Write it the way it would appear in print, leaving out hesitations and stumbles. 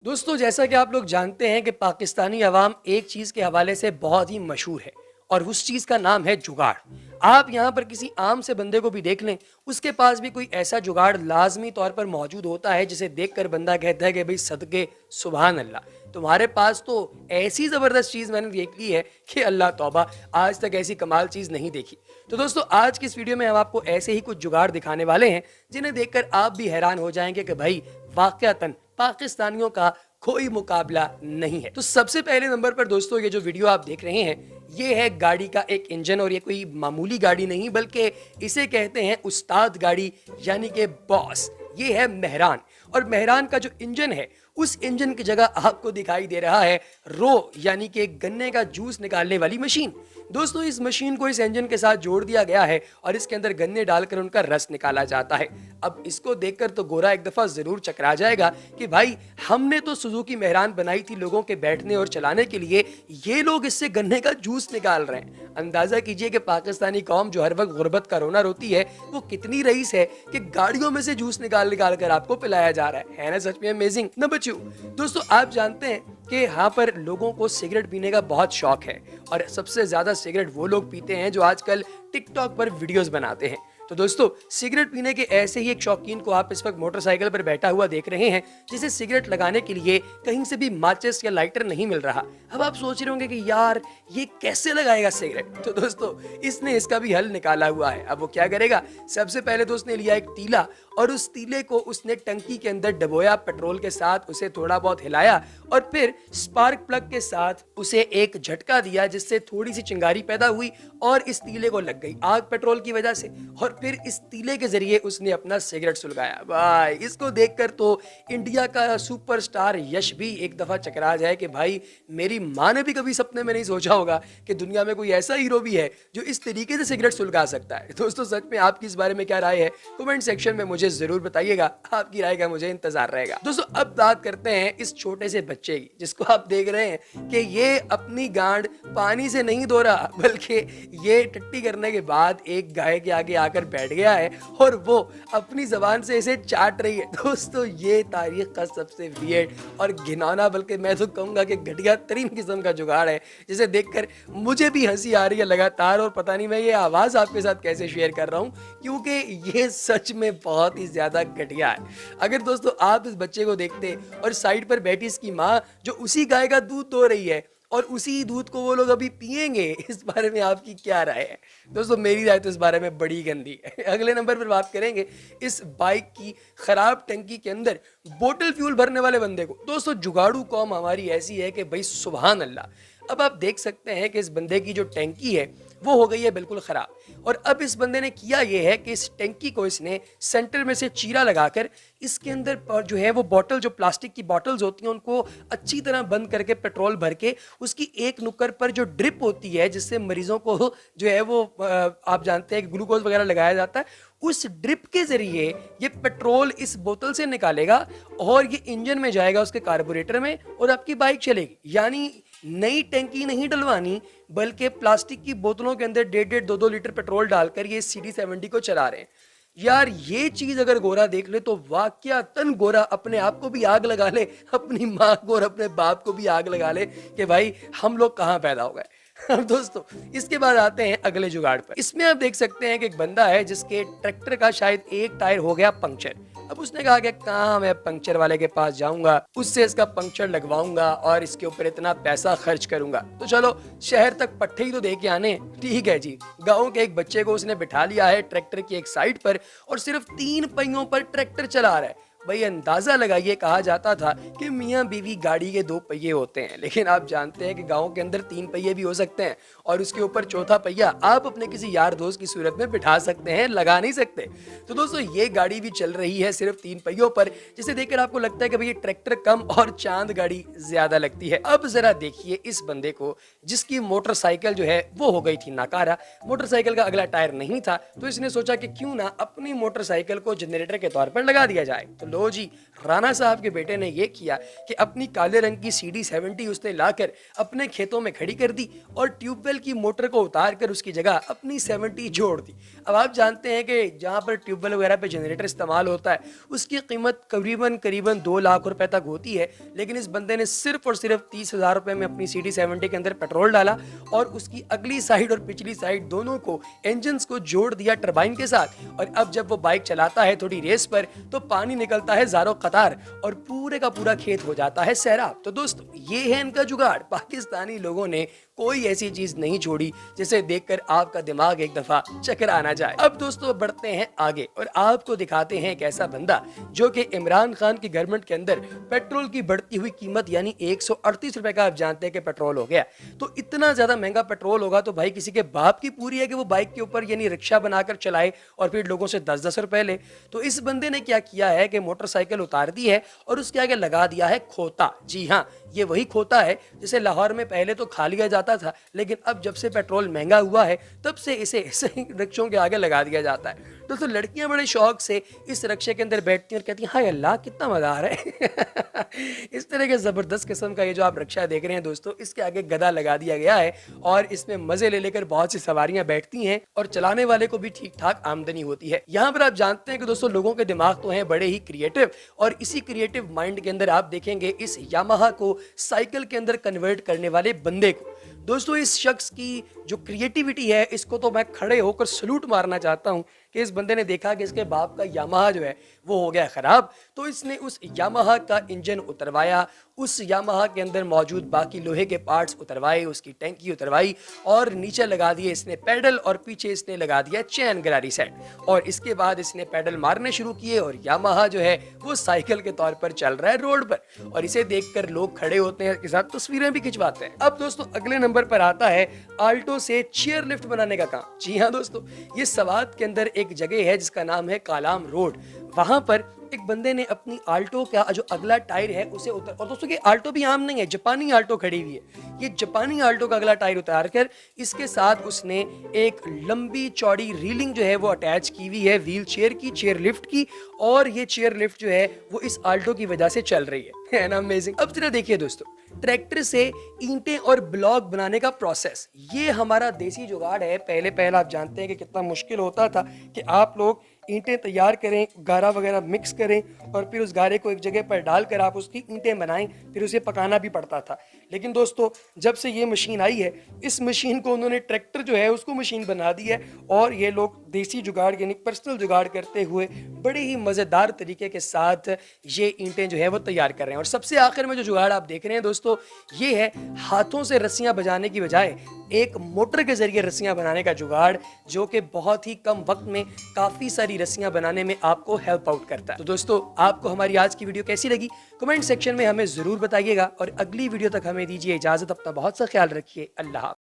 दोस्तों, जैसा कि आप लोग जानते हैं कि पाकिस्तानी अवाम एक चीज़ के हवाले से बहुत ही मशहूर है और उस चीज़ का नाम है जुगाड़। आप यहाँ पर किसी आम से बंदे को भी देख लें, उसके पास भी कोई ऐसा जुगाड़ लाजमी तौर पर मौजूद होता है जिसे देखकर बंदा कहता है कि भाई सदके सुभान अल्लाह। तुम्हारे पास तो ऐसी ज़बरदस्त चीज़ मैंने देख ली है कि अल्लाह तौबा, आज तक ऐसी कमाल चीज़ नहीं देखी। तो दोस्तों, आज की इस वीडियो में हम आपको ऐसे ही कुछ जुगाड़ दिखाने वाले हैं जिन्हें देखकर आप भी हैरान हो जाएंगे कि भाई वाकयातन पाकिस्तानियों का कोई मुकाबला नहीं है। तो सबसे पहले नंबर पर दोस्तों, ये जो वीडियो आप देख रहे हैं ये है गाड़ी का एक इंजन, और ये कोई मामूली गाड़ी नहीं बल्कि इसे कहते हैं उस्ताद गाड़ी यानी कि बॉस। ये है मेहरान, और मेहरान का जो इंजन है उस इंजन की जगह आपको दिखाई दे रहा है रो यानी कि गन्ने का जूस निकालने वाली मशीन। दोस्तों, इस मशीन को इस इंजन के साथ जोड़ दिया गया है और इसके अंदर गन्ने डालकर उनका रस निकाला जाता है। अब इसको देखकर तो गोरा एक दफा जरूर चकरा जाएगा कि भाई हमने तो सुजुकी मेहरान बनाई थी लोगों के बैठने और चलाने के लिए, ये लोग इससे गन्ने का जूस निकाल रहे हैं। अंदाजा कीजिए कि पाकिस्तानी कौम जो हर वक्त गुर्बत का रोना रोती है वो कितनी रईस है कि गाड़ियों में से जूस निकाल निकाल कर आपको पिलाया जा रहा है ना? सच में अमेजिंग। नंबर 2, दोस्तों आप जानते हैं कि यहाँ पर लोगों को सिगरेट पीने का बहुत शौक है और सबसे ज्यादा सिगरेट वो लोग पीते हैं जो आजकल टिकटॉक पर वीडियोस बनाते हैं। तो दोस्तों, सिगरेट पीने के ऐसे ही एक शौकीन को आप इस वक्त मोटरसाइकिल पर बैठा हुआ देख रहे हैं जिसे सिगरेट लगाने के लिए कहीं से भी माचिस या लाइटर नहीं मिल रहा। अब आप सोच रहे होंगे कि यार ये कैसे लगाएगा सिगरेट। तो दोस्तों, इसने इसका भी हल निकाला हुआ है। अब वो क्या करेगा? सबसे पहले तो उसने लिया एक तीला और उस तीले को उसने टंकी के अंदर डबोया पेट्रोल के साथ, उसे थोड़ा बहुत हिलाया और फिर स्पार्क प्लग के साथ उसे एक झटका दिया जिससे थोड़ी सी चिंगारी पैदा हुई और इस तीले को लग गई आग पेट्रोल की वजह से, और फिर इस तीले के जरिए उसने अपना सिगरेट सुलगाया। भाई इसको देखकर तो इंडिया का सुपरस्टार यश भी एक दफा चकरा जाए कि भाई मेरी माँ ने भी कभी सपने में नहीं सोचा होगा कि दुनिया में कोई ऐसा हीरो भी है जो इस तरीके से सिगरेट सुलगा सकता है। दोस्तों, सच में आपकी इस बारे में क्या राय है? कमेंट सेक्शन में मुझे जरूर बताइएगा, आपकी राय का मुझे इंतजार रहेगा। दोस्तों, अब बात करते हैं इस छोटे से बच्चे की जिसको आप देख रहे हैं कि ये अपनी गांड पानी से नहीं धो रहा बल्कि ये टट्टी करने के बाद एक गाय के आगे आकर बैठ गया है और वो अपनी जबान से इसे चाट रही है। दोस्तों, ये तारीख का सबसे वियर्ड और घिनौना, बल्कि मैं तो कहूंगा कि घटिया तरीन किस्म का जुगाड़ है जिसे देखकर मुझे भी हंसी आ रही है लगातार, और पता नहीं मैं ये आवाज आपके साथ कैसे शेयर कर रहा हूं क्योंकि ये सच में बहुत ही ज्यादा घटिया है। अगर दोस्तों आप इस बच्चे को देखते और साइड पर बैठी इसकी माँ जो उसी गाय का दूध दो रही है और उसी दूध को वो लोग अभी पिएंगे, इस बारे में आपकी क्या राय है? दोस्तों, मेरी राय तो इस बारे में बड़ी गंदी है। अगले नंबर पर बात करेंगे इस बाइक की खराब टंकी के अंदर बोतल फ्यूल भरने वाले बंदे को। दोस्तों, जुगाड़ू कौम हमारी ऐसी है कि भाई सुभान अल्लाह। अब आप देख सकते हैं कि इस बंदे की जो टैंकी है वो हो गई है बिल्कुल खराब, और अब इस बंदे ने किया ये है कि इस टैंकी को इसने सेंटर में से चीरा लगाकर इसके अंदर पर जो है वो बॉटल, जो प्लास्टिक की बॉटल्स होती हैं उनको अच्छी तरह बंद करके पेट्रोल भर के उसकी एक नुक्कड़ पर जो ड्रिप होती है जिससे मरीजों को जो है वो आप जानते हैं कि ग्लूकोज वगैरह लगाया जाता है, उस ड्रिप के जरिए ये पेट्रोल इस बोतल से निकालेगा और ये इंजन में जाएगा उसके कार्बोरेटर में और आपकी बाइक चलेगी। यानी नई टैंकी नहीं डलवानी बल्कि प्लास्टिक की बोतलों के अंदर 1.5-2 लीटर पेट्रोल डालकर ये CD70 को चला रहे हैं। यार ये चीज अगर गोरा देख ले तो वाकयातन गोरा अपने आप को भी आग लगा ले, अपनी माँ को और अपने बाप को भी आग लगा ले कि भाई हम लोग कहाँ पैदा हो गए। अब दोस्तों, इसके बाद आते हैं अगले जुगाड़ पर। इसमें आप देख सकते हैं कि एक बंदा है जिसके ट्रैक्टर का शायद एक टायर हो गया पंक्चर। अब उसने कहा कि कहाँ मैं पंक्चर वाले के पास जाऊंगा, उससे इसका पंक्चर लगवाऊंगा और इसके ऊपर इतना पैसा खर्च करूंगा, तो चलो शहर तक पट्टे ही तो दे के आने। ठीक है जी, गाँव के एक बच्चे को उसने बिठा लिया है ट्रैक्टर की एक साइड पर और सिर्फ 3 पहियों पर ट्रैक्टर चला रहा है। भाई अंदाजा लगाइए, कहा जाता था कि मियाँ बीवी गाड़ी के 2 पहिए होते हैं, लेकिन आप जानते हैं कि गाँव के अंदर 3 पहिए भी हो सकते हैं और उसके ऊपर चौथा पहिया आप अपने किसी यार दोस्त की सूरत में बिठा सकते हैं, लगा नहीं सकते। तो दोस्तों, ये गाड़ी भी चल रही है सिर्फ 3 पहियों पर, जिसे देखकर आपको लगता है कि भाई ये ट्रैक्टर कम और चांद गाड़ी ज्यादा लगती है। अब जरा देखिए इस बंदे को जिसकी मोटरसाइकिल जो है वो हो गई थी नाकारा, मोटरसाइकिल का अगला टायर नहीं था, तो इसने सोचा कि क्यों ना अपनी मोटरसाइकिल को जनरेटर के तौर पर लगा दिया जाए। तो लो जी, राणा साहब के बेटे ने ये किया कि अपनी काले रंग की CD70 उसने लाकर अपने खेतों में खड़ी कर दी और ट्यूबवेल की मोटर को उतार कर उसकी जगह अपनी 70 जोड़ दी। अब आप जानते हैं कि जहाँ पर ट्यूबवेल वगैरह पे जनरेटर इस्तेमाल होता है उसकी कीमत करीबन करीबन 2 लाख रुपए तक होती है, लेकिन इस बंदे ने सिर्फ और सिर्फ 30,000 रुपए में अपनी CD70 के अंदर पेट्रोल डाला और उसकी अगली साइड और पिछली साइड दोनों को इंजन को जोड़ दिया टरबाइन के साथ। और अब जब वो बाइक चलाता है थोड़ी रेस पर तो पानी निकलता है ज़ारो कतार और पूरे का पूरा खेत हो जाता है सैराब। तो दोस्तों ये है इनका जुगाड़। पाकिस्तानी लोगों ने कोई ऐसी चीज नहीं छोड़ी जिसे देखकर आपका दिमाग एक दफा चकरा ना जाए। अब दोस्तों बढ़ते हैं आगे और आपको दिखाते हैं एक ऐसा बंदा जो कि इमरान खान की गवर्नमेंट के अंदर पेट्रोल की बढ़ती हुई कीमत यानी 138 रुपए का आप जानते हैं कि पेट्रोल हो गया। तो इतना ज्यादा महंगा पेट्रोल होगा तो भाई किसी के बाप की पूरी है कि वो बाइक के ऊपर यानी रिक्शा बनाकर चलाए और फिर लोगों से 10-10 रुपए ले। तो इस बंदे ने क्या किया है कि मोटरसाइकिल उतार दी है और उसके आगे लगा दिया है खोता। जी हाँ, ये वही खोता है जिसे लाहौर में पहले तो खा लिया जाता था, लेकिन अब जब से पेट्रोल महंगा हुआ है तब से इसे रिक्शों के आगे लगा दिया जाता है। दोस्तों लड़कियां बड़े शौक से इस रिक्शे के अंदर बैठती हैं और कहती हैं हाय अल्लाह कितना मजा आ रहा है। इस तरह के जबरदस्त किस्म का ये जो आप रिक्शा देख रहे हैं दोस्तों, इसके आगे गधा लगा दिया गया है और इसमें मजे ले लेकर बहुत सी सवारियां बैठती हैं और चलाने वाले को भी ठीक ठाक आमदनी होती है। यहाँ पर आप जानते हैं कि दोस्तों लोगों के दिमाग तो हैं बड़े ही क्रिएटिव और इसी क्रिएटिव माइंड के अंदर आप देखेंगे इस यामाहा को साइकिल के अंदर कन्वर्ट करने वाले बंदे को। दोस्तों इस शख्स की जो क्रिएटिविटी है इसको तो मैं खड़े होकर सलूट मारना चाहता हूं कि इस बंदे ने देखा कि इसके बाप का यामाहा जो है वो हो गया खराब, तो इसने उस यामाहा का इंजन उतरवाया, उस यामाहा के अंदर मौजूद बाकी लोहे के पार्ट्स उतरवाए, उसकी टैंकी उतरवाई और नीचे लगा दिए इसने पैडल और पीछे इसने लगा दिया चैन गरारी सेट और इसके बाद इसने पैडल मारने शुरू किए और यामाहा जो है वो साइकिल के तौर पर चल रहा है रोड पर और इसे देखकर लोग खड़े होते हैं, इसके साथ तस्वीरें भी खिंचवाते हैं। अब दोस्तों अगले नंबर पर आता है आल्टो से चेयर लिफ्ट बनाने का काम। जी हाँ दोस्तों, ये सवात के अंदर एक जगह है जिसका नाम है कालाम रोड। वहां पर एक बंदे ने अपनी आल्टो का जो अगला टायर है उसे उतर, और दोस्तों ये आल्टो भी आम नहीं है, जापानी आल्टो खड़ी हुई है। ये जापानी आल्टो का अगला टायर उतार कर इसके साथ उसने एक लंबी चौड़ी रीलिंग जो है वो अटैच की हुई है व्हील चेयर की, चेयर लिफ्ट की, और ये चेयर लिफ्ट जो है वो इस आल्टो की वजह से चल रही है ना अमेजिंग। अब जरा देखिए दोस्तों, ट्रैक्टर से ईंटें और ब्लॉक बनाने का प्रोसेस, ये हमारा देसी जुगाड़ है। पहले आप जानते हैं कि कितना मुश्किल होता था कि आप लोग ईंटें तैयार करें, गारा वगैरह मिक्स करें और फिर उस गारे को एक जगह पर डालकर आप उसकी ईंटें बनाएं, फिर उसे पकाना भी पड़ता था। लेकिन दोस्तों जब से ये मशीन आई है, इस मशीन को उन्होंने ट्रैक्टर जो है उसको मशीन बना दी है और ये लोग देसी जुगाड़ यानी पर्सनल जुगाड़ करते हुए बड़े ही मज़ेदार तरीके के साथ ये ईंटें जो है वो तैयार कर रहे हैं। और सबसे आखिर में जो जुगाड़ आप देख रहे हैं दोस्तों, ये है हाथों से रस्सियां बजाने की बजाय एक मोटर के जरिए रस्सियां बनाने का जुगाड़, जो कि बहुत ही कम वक्त में काफ़ी सारी रस्सियां बनाने में आपको हेल्प आउट करता है। तो दोस्तों आपको हमारी आज की वीडियो कैसी लगी कमेंट सेक्शन में हमें ज़रूर बताइएगा और अगली वीडियो तक हमें दीजिए इजाज़त। अपना बहुत सा ख्याल रखिए। अल्लाह।